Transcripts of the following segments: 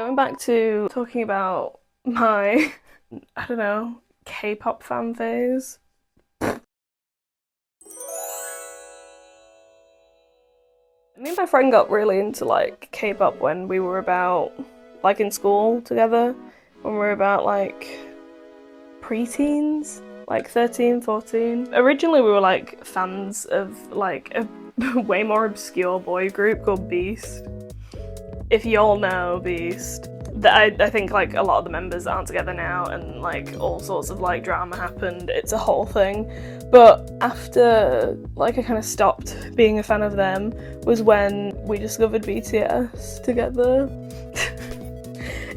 Going back to talking about my, I don't know, K-pop fan phase. Me and my friend got really into like K-pop when we were about, like in school together, when we were about like pre-teens, like 13, 14. Originally we were like fans of like a way more obscure boy group called Beast. If you all know Beast, I think like a lot of the members aren't together now and like all sorts of like drama happened. It's a whole thing. But after like I kind of stopped being a fan of them was when we discovered BTS together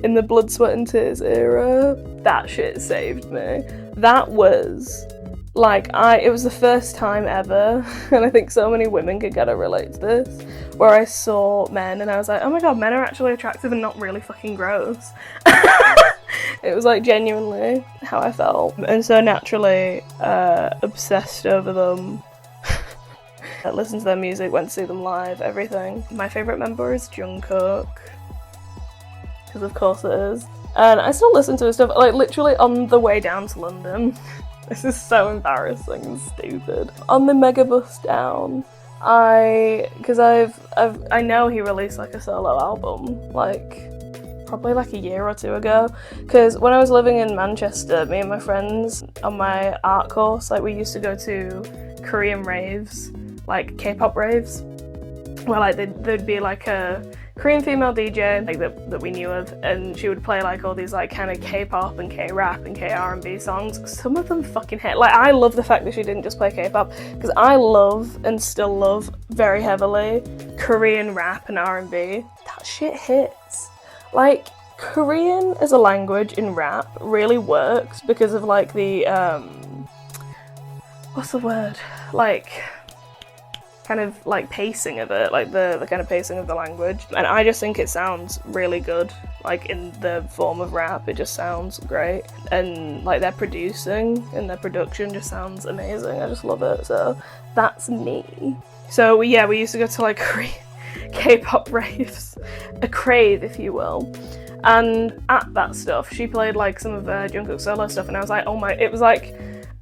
in the Blood, Sweat and Tears era. That shit saved me. That was like, it was the first time ever, and I think so many women could get to relate to this, where I saw men and I was like, oh my god, men are actually attractive and not really fucking gross. It was like genuinely how I felt. And so naturally, obsessed over them. I listened to their music, went to see them live, everything. My favourite member is Jungkook, because of course it is. And I still listen to his stuff, like literally on the way down to London. This is so embarrassing and stupid. On the megabus down, I know he released like a solo album, like probably like a year or two ago. Because when I was living in Manchester, me and my friends on my art course, like we used to go to Korean raves, like K-pop raves, where like there'd be like a Korean female DJ like that we knew of, and she would play like all these like kind of K-pop and K-rap and K-R&B songs. Some of them fucking hit. Like I love the fact that she didn't just play K-pop, because I love and still love very heavily Korean rap and R&B. That shit hits. Like Korean as a language in rap really works because of like the what's the word? Like kind of like pacing of it, like the kind of pacing of the language, and I just think it sounds really good, like in the form of rap. It just sounds great, and like their producing and their production just sounds amazing. I just love it. So that's me. So we used to go to like K-pop raves, a crave if you will, and at that stuff she played like some of Jungkook's solo stuff, and I was like, oh my, it was like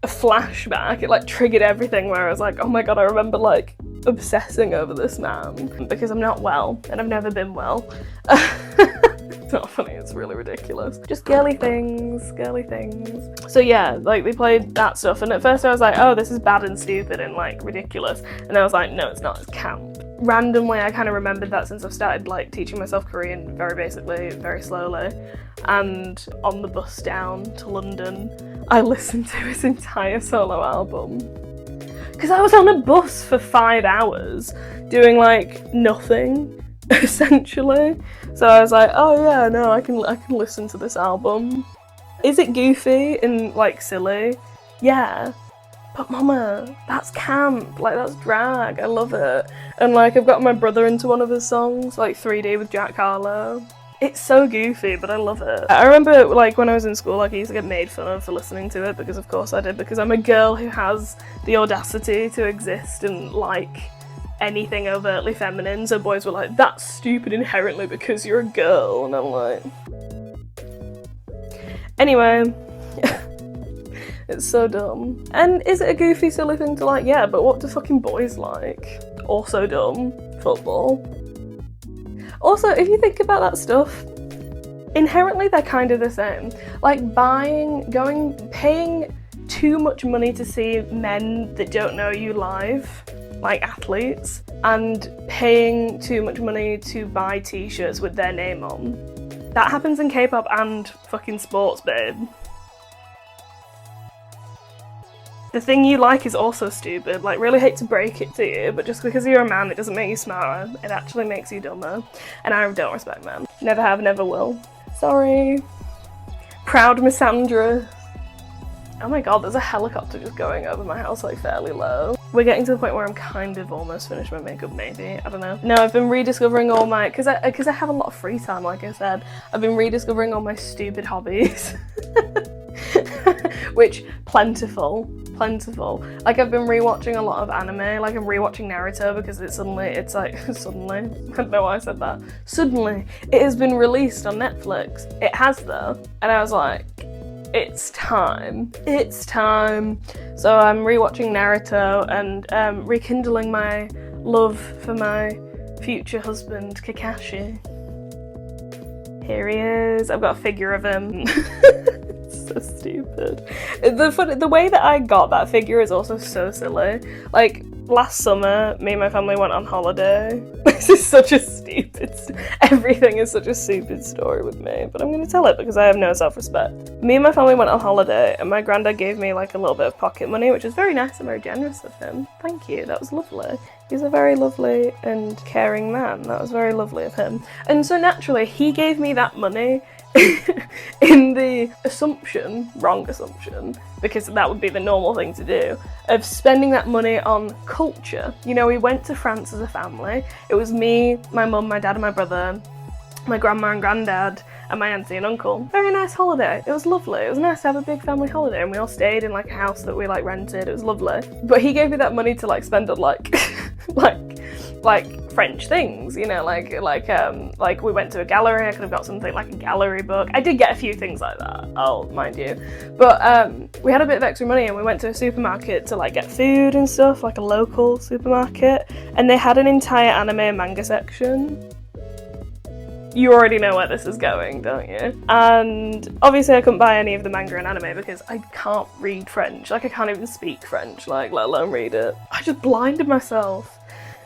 a flashback. It like triggered everything where I was like, oh my god, I remember like obsessing over this man, because I'm not well and I've never been well. It's not funny, it's really ridiculous. Just girly things. So yeah, like they played that stuff, and at first I was like, oh, this is bad and stupid and like ridiculous, and I was like, no, it's not, it's camp. Randomly I kind of remembered that since I've started like teaching myself Korean very basically, very slowly, and on the bus down to London I listened to his entire solo album. Because I was on a bus for 5 hours doing like nothing, essentially. So I was like, oh yeah, no, I can listen to this album. Is it goofy and like silly? Yeah. But mama, that's camp, like that's drag, I love it. And like I've got my brother into one of his songs, like 3D with Jack Harlow. It's so goofy, but I love it. I remember like when I was in school, like I used to get made fun of for listening to it, because of course I did, because I'm a girl who has the audacity to exist and like anything overtly feminine. So boys were like, that's stupid inherently because you're a girl, and I'm like, anyway. It's so dumb. And is it a goofy, silly thing to like? Yeah, but what do fucking boys like? Also dumb. Football. Also, if you think about that stuff, inherently they're kind of the same. Like paying too much money to see men that don't know you live, like athletes, and paying too much money to buy t-shirts with their name on. That happens in K-pop and fucking sports, babe. The thing you like is also stupid. Like, really hate to break it to you, but just because you're a man, it doesn't make you smarter. It actually makes you dumber. And I don't respect men. Never have, never will. Sorry. Proud misandrous. Oh my god, there's a helicopter just going over my house, like, fairly low. We're getting to the point where I'm kind of almost finished my makeup, maybe. I don't know. No, I've been rediscovering all my... Because I have a lot of free time, like I said. I've been rediscovering all my stupid hobbies. Which, plentiful. plentiful. Like, I've been rewatching a lot of anime. Like, I'm rewatching Naruto because it's like, suddenly, I don't know why I said that. Suddenly, it has been released on Netflix. It has though. And I was like, it's time. It's time. So I'm rewatching Naruto and rekindling my love for my future husband, Kakashi. Here he is. I've got a figure of him. It's so stupid. The way that I got that figure is also so silly. Like, last summer, me and my family went on holiday. This is such a everything is such a stupid story with me, but I'm going to tell it because I have no self-respect. Me and my family went on holiday, and my granddad gave me like a little bit of pocket money, which is very nice and very generous of him. Thank you, that was lovely. He's a very lovely and caring man. That was very lovely of him. And so naturally, he gave me that money in the wrong assumption, because that would be the normal thing to do, of spending that money on culture. You know, we went to France as a family. It was me, my mum, my dad and my brother, my grandma and granddad, and my auntie and uncle. Very nice holiday. It was lovely. It was nice to have a big family holiday, and we all stayed in like a house that we like rented. It was lovely. But he gave me that money to like spend on like like French things, you know, like we went to a gallery. I could have got something like a gallery book. I did get a few things like that, I'll mind you. But we had a bit of extra money and we went to a supermarket to like get food and stuff, like a local supermarket, and they had an entire anime and manga section. You already know where this is going, don't you? And obviously I couldn't buy any of the manga and anime because I can't read French. Like, I can't even speak French, like, let alone read it. I just blinded myself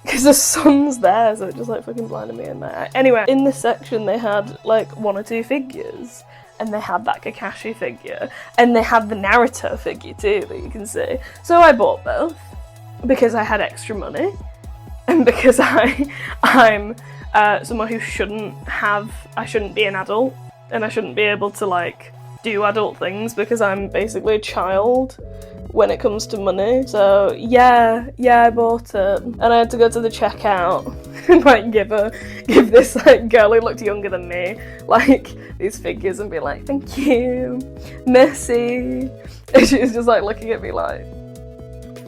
because the sun's there, so it just like fucking blinded me in my eye. Anyway, in this section they had like 1 or 2 figures, and they had that Kakashi figure, and they had the Naruto figure too that you can see. So I bought both because I had extra money, and because I'm someone who shouldn't be an adult, and I shouldn't be able to like do adult things because I'm basically a child when it comes to money. So yeah, I bought it, and I had to go to the checkout and like give this like girl who looked younger than me like these figures and be like, thank you, merci, and she was just like looking at me like,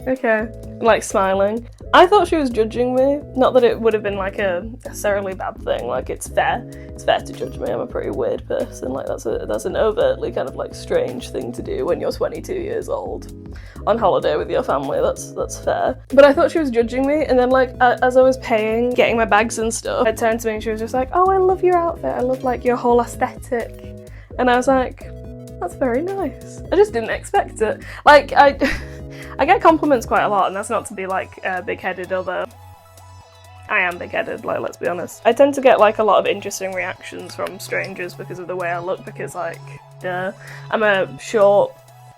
okay, and like smiling. I thought she was judging me, not that it would have been like a necessarily bad thing. Like, it's fair to judge me. I'm a pretty weird person. Like, that's an overtly kind of like strange thing to do when you're 22 years old on holiday with your family. That's fair. But I thought she was judging me, and then like as I was paying, getting my bags and stuff, it turned to me and she was just like, oh, I love your outfit. I love like your whole aesthetic. And I was like, that's very nice. I just didn't expect it. Like, I get compliments quite a lot, and that's not to be like big-headed, although I am big-headed, like, let's be honest. I tend to get like a lot of interesting reactions from strangers because of the way I look, because like, duh. I'm a short,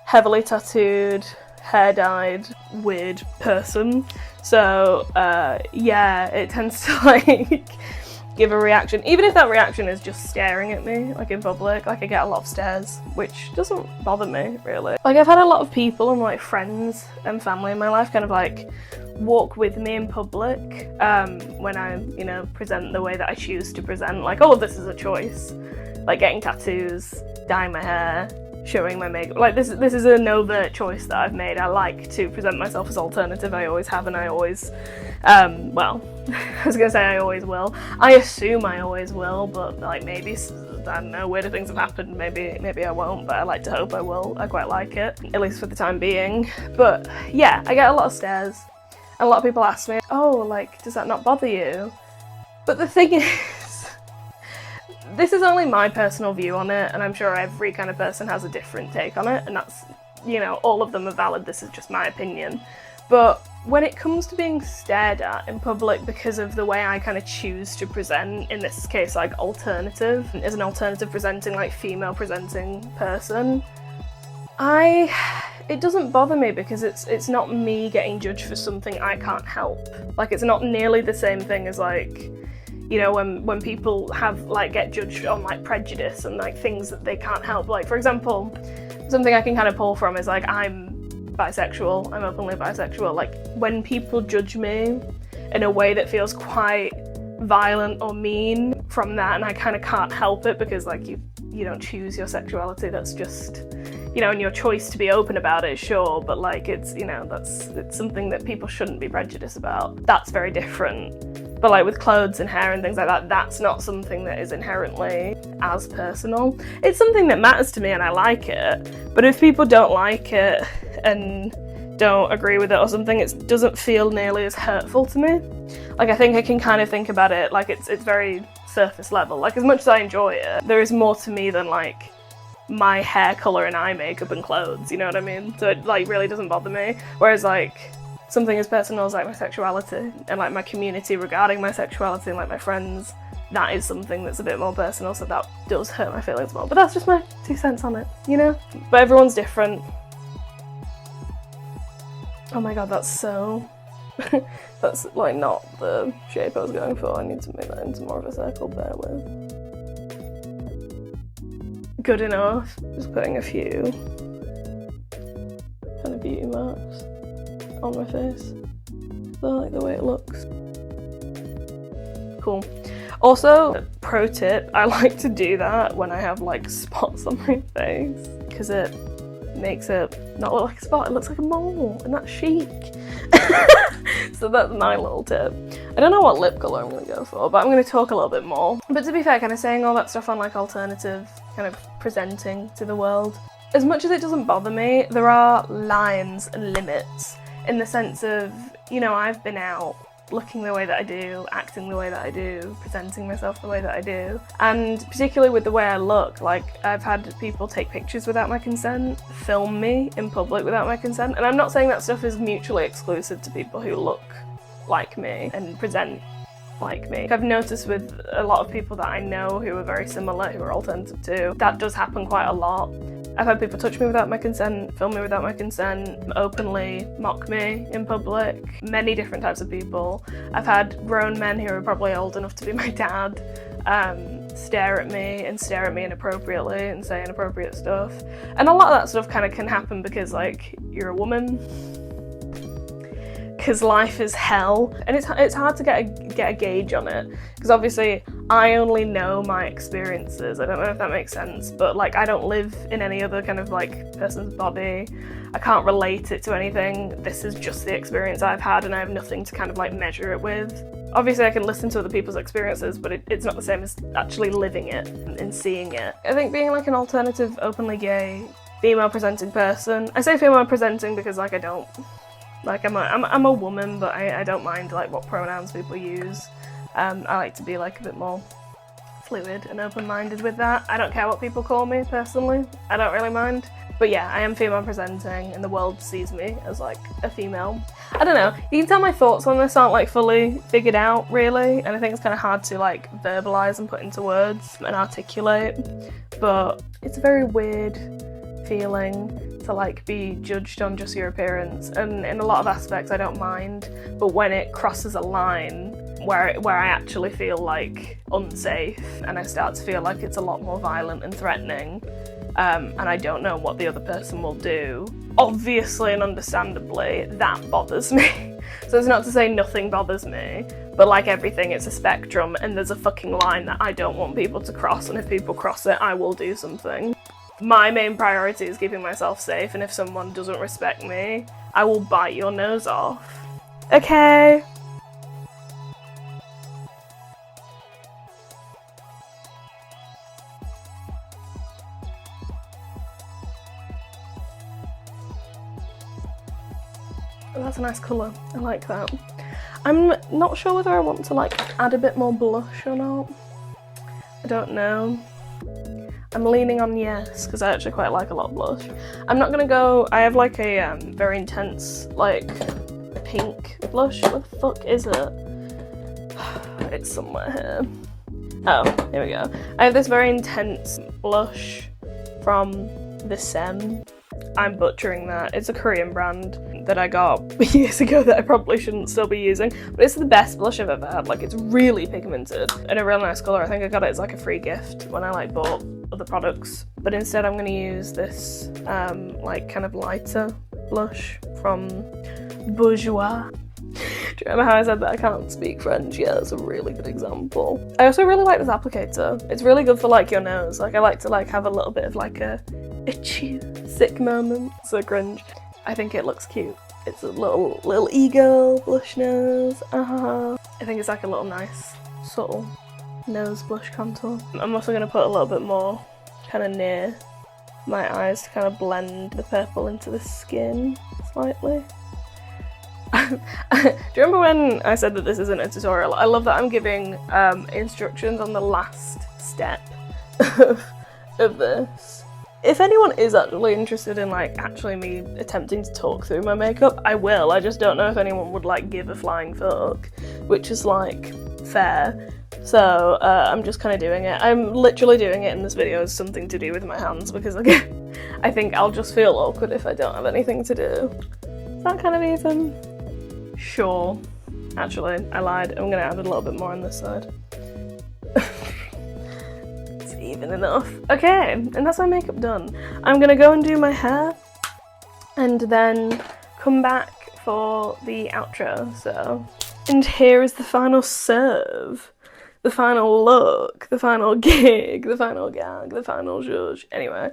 heavily tattooed, hair-dyed, weird person. So yeah, it tends to like give a reaction, even if that reaction is just staring at me, like in public. Like, I get a lot of stares, which doesn't bother me, really. Like, I've had a lot of people and like friends and family in my life kind of like walk with me in public when I, you know, present the way that I choose to present. Like, all of this is a choice. Like, getting tattoos, dyeing my hair, showing my makeup. Like, this is an overt choice that I've made. I like to present myself as alternative. I always have, and I always, well, I was gonna say I always will. I assume I always will, but like, maybe, I don't know, weirder things have happened. Maybe I won't, but I like to hope I will. I quite like it, at least for the time being. But yeah, I get a lot of stares, and a lot of people ask me, oh, like, does that not bother you? But the thing is, this is only my personal view on it, and I'm sure every kind of person has a different take on it, and that's, you know, all of them are valid. This is just my opinion. But when it comes to being stared at in public because of the way I kind of choose to present, in this case like alternative, as an alternative presenting, like female presenting person, it doesn't bother me because it's not me getting judged for something I can't help. Like, it's not nearly the same thing as like, you know, when people have like get judged on like prejudice and like things that they can't help. Like, for example, something I can kind of pull from is like, I'm bisexual, I'm openly bisexual. Like, when people judge me in a way that feels quite violent or mean from that, and I kind of can't help it because like you don't choose your sexuality, that's just, you know, and your choice to be open about it, sure, but like it's, you know, it's something that people shouldn't be prejudiced about. That's very different. But like with clothes and hair and things like that, that's not something that is inherently as personal. It's something that matters to me and I like it, but if people don't like it and don't agree with it or something, it doesn't feel nearly as hurtful to me. Like, I think I can kind of think about it like it's very surface level. Like, as much as I enjoy it, there is more to me than like my hair colour and eye makeup and clothes, you know what I mean? So it like really doesn't bother me. Whereas like something as personal as like my sexuality and like my community regarding my sexuality and like my friends, that is something that's a bit more personal, so that does hurt my feelings more. But that's just my 2 cents on it, you know? But everyone's different. Oh my god, that's so... that's like not the shape I was going for. I need to make that into more of a circle, bear with. Good enough. Just putting a few kind of beauty marks on my face. I like the way it looks. Cool. Also, pro tip, I like to do that when I have like spots on my face, because it makes it not look like a spot, it looks like a mole, and that's chic. So that's my little tip. I don't know what lip colour I'm going to go for, but I'm going to talk a little bit more. But to be fair, kind of saying all that stuff on like alternative, kind of presenting to the world, as much as it doesn't bother me, there are lines and limits in the sense of, you know, I've been out looking the way that I do, acting the way that I do, presenting myself the way that I do, and particularly with the way I look, like I've had people take pictures without my consent, film me in public without my consent, and I'm not saying that stuff is mutually exclusive to people who look like me and present like me. I've noticed with a lot of people that I know who are very similar, who are alternative too, that does happen quite a lot. I've had people touch me without my consent, film me without my consent, openly mock me in public, many different types of people. I've had grown men who are probably old enough to be my dad stare at me inappropriately and say inappropriate stuff. And a lot of that stuff kind of can happen because like you're a woman, because life is hell, and it's hard to get a gauge on it, because obviously I only know my experiences. I don't know if that makes sense, but like I don't live in any other kind of like person's body. I can't relate it to anything. This is just the experience I've had, and I have nothing to kind of like measure it with. Obviously I can listen to other people's experiences, but it's not the same as actually living it and seeing it. I think being like an alternative, openly gay, female presenting person, I say female presenting because like I don't, like I'm a woman, but I don't mind like what pronouns people use. I like to be like a bit more fluid and open-minded with that. I don't care what people call me personally. I don't really mind. But yeah, I am female presenting and the world sees me as like a female. I don't know, you can tell my thoughts on this aren't like fully figured out really, and I think it's kind of hard to like verbalise and put into words and articulate, but it's a very weird feeling to like be judged on just your appearance, and in a lot of aspects I don't mind, but when it crosses a line where I actually feel like unsafe and I start to feel like it's a lot more violent and threatening, and I don't know what the other person will do, obviously and understandably that bothers me. So it's not to say nothing bothers me, but like everything, it's a spectrum, and there's a fucking line that I don't want people to cross, and if people cross it I will do something. My main priority is keeping myself safe, and if someone doesn't respect me, I will bite your nose off. Okay? Oh, that's a nice colour. I like that. I'm not sure whether I want to like add a bit more blush or not. I don't know. I'm leaning on yes, because I actually quite like a lot of blush. I'm not gonna go, I have like a very intense like pink blush. Where the fuck is it? It's somewhere here. Oh, here we go. I have this very intense blush from the Sem. I'm butchering that. It's a Korean brand that I got years ago that I probably shouldn't still be using, but it's the best blush I've ever had. Like, it's really pigmented and a real nice colour. I think I got it as like a free gift when I like bought other products, but instead I'm going to use this like kind of lighter blush from Bourjois. Do you remember how I said that I can't speak French? Yeah, that's a really good example. I also really like this applicator. It's really good for like your nose. Like I like to like have a little bit of like a itchy, sick moment. So cringe. I think it looks cute. It's a little ego blush nose. I think it's like a little nice, subtle nose blush contour. I'm also going to put a little bit more kind of near my eyes to kind of blend the purple into the skin slightly. Do you remember when I said that this isn't a tutorial? I love that I'm giving instructions on the last step of this. If anyone is actually interested in like actually me attempting to talk through my makeup, I will. I just don't know if anyone would like give a flying fuck, which is like fair. So I'm just kind of doing it. I'm literally doing it in this video as something to do with my hands because again, I think I'll just feel awkward if I don't have anything to do. Is that kind of even? Sure. Actually, I lied. I'm gonna add a little bit more on this side. It's even enough. Okay, and that's my makeup done. I'm gonna go and do my hair and then come back for the outro, so. And here is the final serve. The final look, the final gig, the final gag, the final zhuzh. Anyway,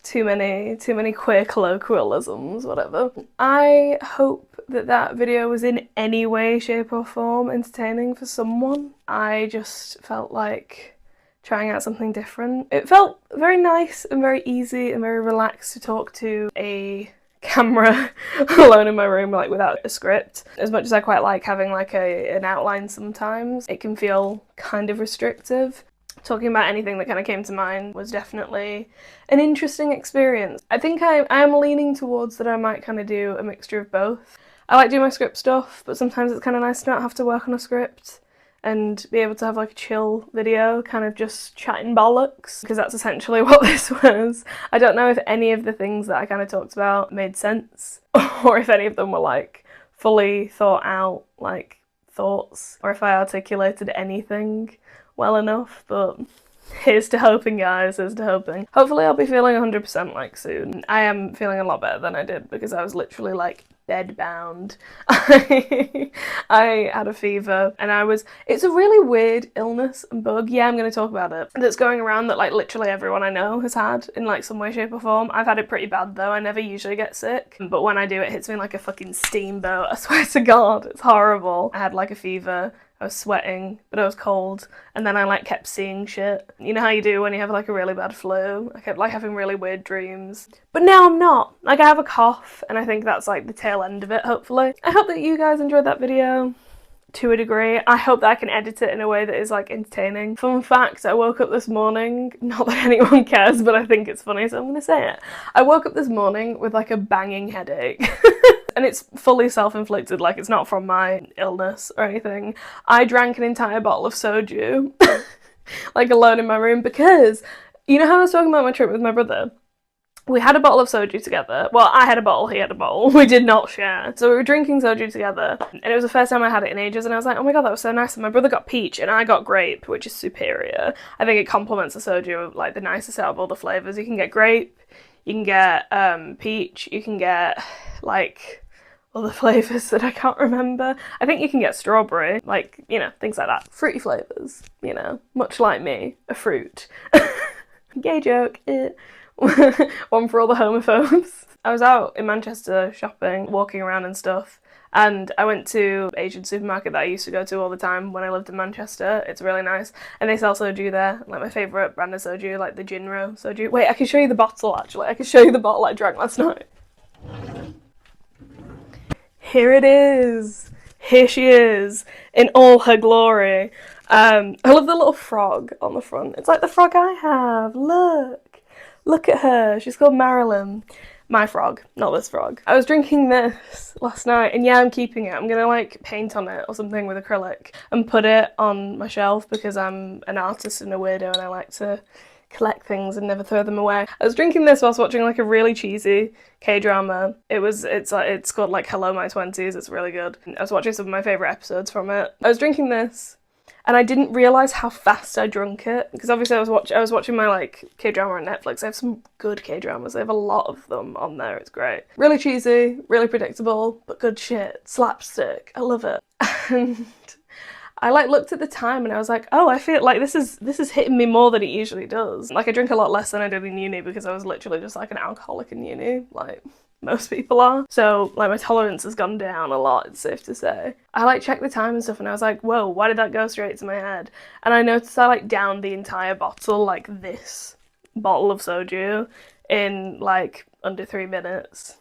too many queer colloquialisms, whatever. I hope that video was in any way, shape or form entertaining for someone. I just felt like trying out something different. It felt very nice and very easy and very relaxed to talk to a camera alone in my room, like without a script. As much as I quite like having like an outline sometimes, it can feel kind of restrictive. Talking about anything that kind of came to mind was definitely an interesting experience. I think I am leaning towards that I might kind of do a mixture of both. I like doing my script stuff, but sometimes it's kind of nice to not have to work on a script and be able to have like a chill video, kind of just chatting bollocks, because that's essentially what this was. I don't know if any of the things that I kind of talked about made sense, or if any of them were like fully thought out, like thoughts, or if I articulated anything well enough, but here's to hoping, guys, here's to hoping. Hopefully I'll be feeling 100% like soon. I am feeling a lot better than I did because I was literally like bedbound. I had a fever and it's a really weird illness and bug, yeah, I'm going to talk about it, that's going around that like literally everyone I know has had in like some way, shape or form. I've had it pretty bad though. I never usually get sick, but when I do it hits me like a fucking steamboat. I swear to God, it's horrible. I had like a fever, I was sweating, but I was cold, and then I like kept seeing shit. You know how you do when you have like a really bad flu? I kept like having really weird dreams. But now I'm not. Like I have a cough, and I think that's like the tail end of it, hopefully. I hope that you guys enjoyed that video to a degree. I hope that I can edit it in a way that is like entertaining. Fun fact, I woke up this morning, not that anyone cares, but I think it's funny, so I'm gonna say it. I woke up this morning with like a banging headache. And it's fully self-inflicted, like it's not from my illness or anything. I drank an entire bottle of soju, like alone in my room, because you know how I was talking about my trip with my brother? We had a bottle of soju together. Well, I had a bottle, he had a bottle. We did not share. So we were drinking soju together, and it was the first time I had it in ages, and I was like, oh my God, that was so nice. And my brother got peach, and I got grape, which is superior. I think it complements the soju, like the nicest out of all the flavours. You can get grape, you can get peach, you can get like other flavours that I can't remember. I think you can get strawberry, like, you know, things like that. Fruity flavours, you know, much like me, a fruit. Gay joke. One for all the homophobes. I was out in Manchester shopping, walking around and stuff, and I went to an Asian supermarket that I used to go to all the time when I lived in Manchester. It's really nice, and they sell soju there, like my favourite brand of soju, like the Jinro soju. Wait, I can show you the bottle actually. I can show you the bottle I drank last night. Here it is. Here she is in all her glory. I love the little frog on the front. It's like the frog I have. Look at her. She's called Marilyn. My frog, not this frog. I was drinking this last night, and yeah, I'm keeping it. I'm gonna like paint on it or something with acrylic and put it on my shelf because I'm an artist and a weirdo and I like to collect things and never throw them away. I was drinking this whilst watching like a really cheesy K-drama. It's called like Hello My 20s. It's really good. I was watching some of my favourite episodes from it. I was drinking this and I didn't realise how fast I drunk it, because obviously I was watching my like K-drama on Netflix. They have some good K-dramas. They have a lot of them on there. It's great. Really cheesy, really predictable, but good shit. Slapstick. I love it. And I like looked at the time and I was like, oh, I feel like this is hitting me more than it usually does. Like I drink a lot less than I did in uni because I was literally just like an alcoholic in uni, like most people are. So like my tolerance has gone down a lot, it's safe to say. I like checked the time and stuff and I was like, whoa, why did that go straight to my head? And I noticed I like downed the entire bottle, like this bottle of soju, in like under 3 minutes.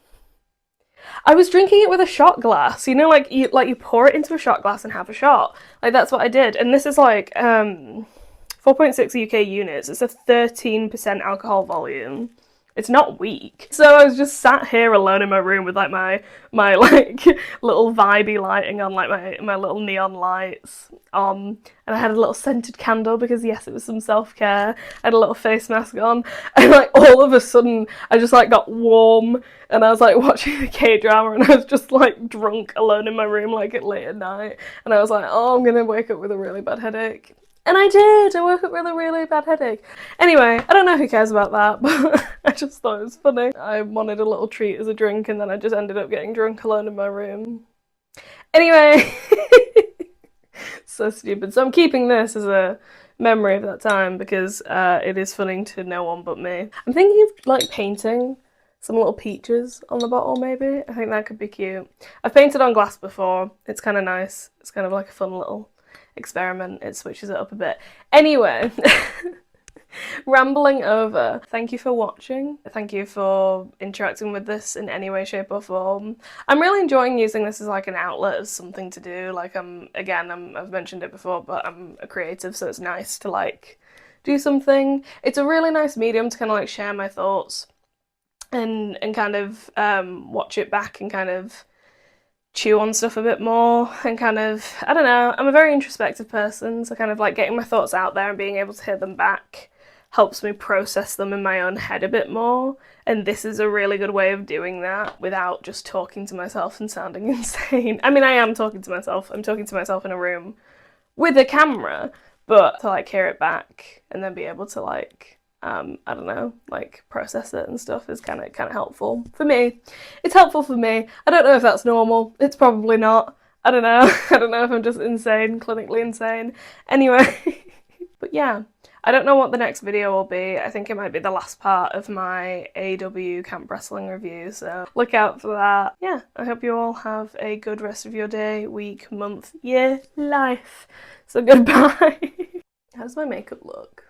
I was drinking it with a shot glass, you know, like you pour it into a shot glass and have a shot. Like that's what I did. And this is like 4.6 UK units. It's a 13% alcohol volume. It's not weak. So I was just sat here alone in my room with like my like little vibey lighting on, like my little neon lights on, and I had a little scented candle because yes, it was some self-care. I had a little face mask on, and like all of a sudden I just like got warm, and I was like watching the K-drama, and I was just like drunk alone in my room like at late at night, and I was like, oh, I'm gonna wake up with a really bad headache. And I did! I woke up with a really bad headache. Anyway, I don't know who cares about that, but I just thought it was funny. I wanted a little treat as a drink, and then I just ended up getting drunk alone in my room. Anyway, so stupid. So I'm keeping this as a memory of that time because it is funny to no one but me. I'm thinking of like painting some little peaches on the bottle maybe. I think that could be cute. I've painted on glass before. It's kind of nice. It's kind of like a fun little experiment. It switches it up a bit. Anyway, rambling over. Thank you for watching. Thank you for interacting with this in any way, shape or form. I'm really enjoying using this as like an outlet, as something to do. Like I've mentioned it before, but I'm a creative, so it's nice to like do something. It's a really nice medium to kind of like share my thoughts and kind of watch it back and kind of chew on stuff a bit more and kind of, I don't know, I'm a very introspective person, so kind of like getting my thoughts out there and being able to hear them back helps me process them in my own head a bit more, and this is a really good way of doing that without just talking to myself and sounding insane. I mean, I am talking to myself. I'm talking to myself in a room with a camera, but to like hear it back and then be able to like I don't know, like process it and stuff is kind of helpful for me. It's helpful for me. I don't know if that's normal. It's probably not. I don't know. I don't know if I'm just insane, clinically insane. Anyway, but yeah, I don't know what the next video will be. I think it might be the last part of my AW camp wrestling review, so look out for that. Yeah, I hope you all have a good rest of your day, week, month, year, life. So goodbye. How does my makeup look?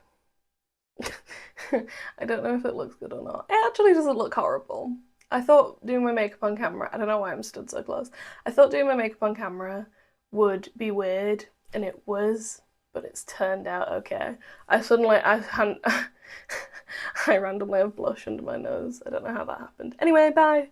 I don't know if it looks good or not. It actually doesn't look horrible. I thought doing my makeup on camera, I don't know why I'm stood so close. I thought doing my makeup on camera would be weird, and it was, but it's turned out okay. I randomly have blush under my nose. I don't know how that happened. Anyway, bye.